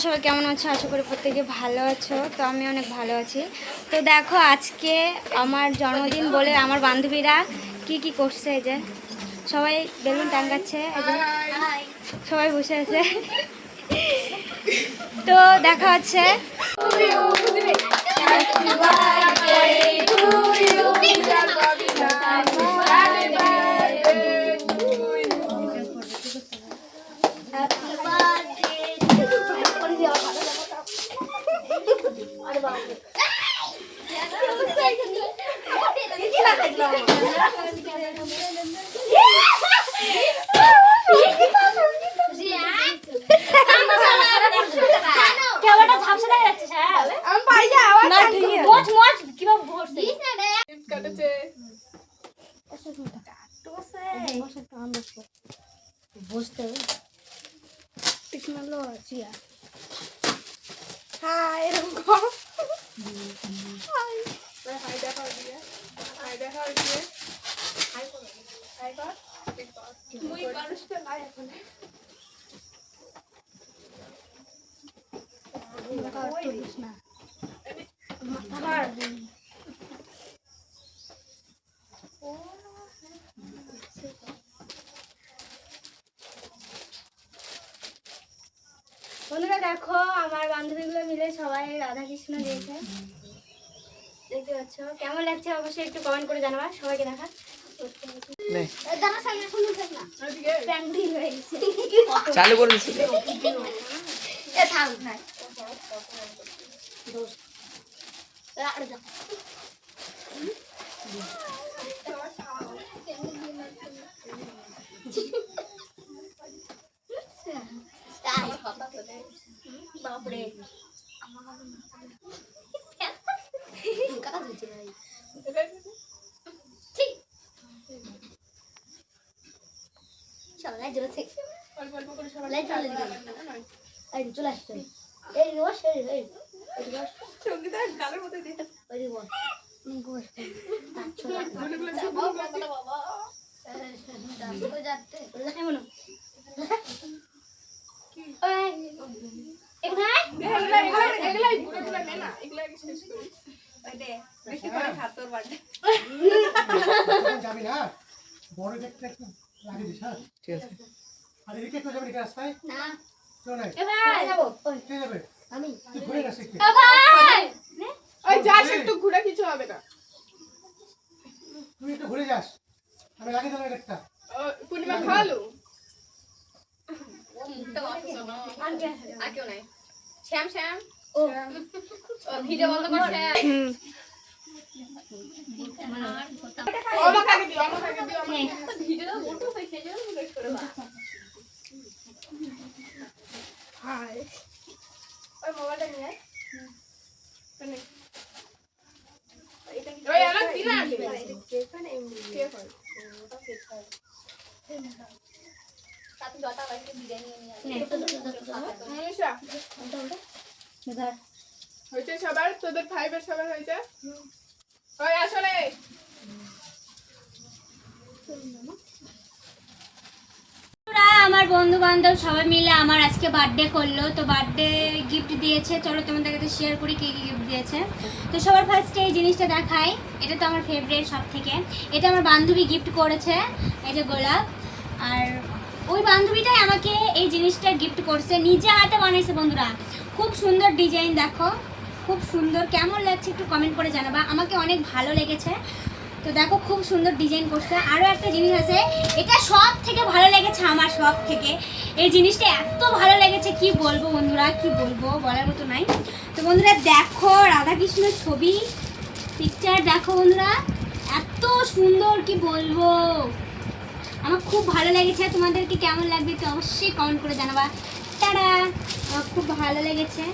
সবাই কেমন আছো? আশা করি প্রত্যেকে ভালো আছো। তো আমি অনেক ভালো আছি। তো দেখো আজকে আমার জন্মদিন বলে আমার বান্ধবীরা কি কি করছে। এই যে সবাই বেলুন টাঙ্গাচ্ছে, এই যে সবাই বসে আছে। তো দেখা হচ্ছে। বসতে টেকনোলজি হাই এরকম করো। হাই হাই দেখা দিয়ে হাই দেখা দিয়ে হাই করো হাই কর তুই মানুষটা নাই এখন তুলিস না মাথার বন্ধুরা দেখো আমার বান্ধবীগুলো মিলে সবাই রাধা কৃষ্ণ দিয়েছে, দেখতে পাচ্ছ। কেমন লাগছে অবশ্যই একটু কমেন্ট করে জানাবা। সবাইকে দেখা চালু করে দিচ্ছি। বাপরে চলে আসছে যাবি না বড় দেখতে একটু লাগিয়ে দিস। হ্যাঁ ঠিক আছে। আর এদিকে কেউ যাবে নাকি রাস্তায়? না চলে কে যাবে? আমি তুই ঘুরে গেছে কি? ওই যাস একটু ঘুরে কিছু হবে না। তুই একটু ঘুরে যাস, আমি লাগিয়ে দেবো একটা। পূর্ণিমা খাওয়ালু আর কেউ নাই। শ্যাম শ্যাম ও ভিডিও বন্ধ করছে। আমাকে আগে দিও, আমাকে আগে দিও। ভিডিও বন্ধ হয়েছে যেন মনে করে বা হাই ওই মোবাইলটা নিয়ে ওই আমার দিনা আছে এখানে কে হয় সাথে জটা বাইকে বিরিয়ানি নিয়ে মনীষা হয়েছে সবার? তোদের ফাইভের সবার হয়েছে? ওই আসলে আমার বন্ধু বান্ধব সবাই মিলে আমার আজকে বার্থডে করলো। তো বার্থডে গিফট দিয়েছে, চলো তোমাদের কাছে শেয়ার করি কী কী গিফট দিয়েছে। তো সবার ফার্স্টে এই জিনিসটা দেখাই, এটা তো আমার ফেভারিট সব থেকে। এটা আমার বান্ধবী গিফট করেছে, এই যে গোলাপ। আর ওই বান্ধবীটাই আমাকে এই জিনিসটা গিফট করছে, নিজে হাতে বানাইছে বন্ধুরা। খুব সুন্দর ডিজাইন, দেখো খুব সুন্দর। কেমন লাগছে একটু কমেন্ট করে জানাবা, আমাকে অনেক ভালো লেগেছে। তো দেখো খুব সুন্দর ডিজাইন করছে। আরও একটা জিনিস আছে, এটা সব থেকে ভালো লেগেছে আমার, সব থেকে এই জিনিসটা এত ভালো লেগেছে কি বলবো বন্ধুরা, কি বলবো বলার মতো নাই। তো বন্ধুরা দেখো রাধাকৃষ্ণের ছবি পিকচার দেখো বন্ধুরা, এত সুন্দর কি বলবো, আমার খুব ভালো লেগেছে। তোমাদেরকে কেমন লাগবে তো অবশ্যই কমেন্ট করে জানাবা। তারা আমার খুব ভালো লেগেছে।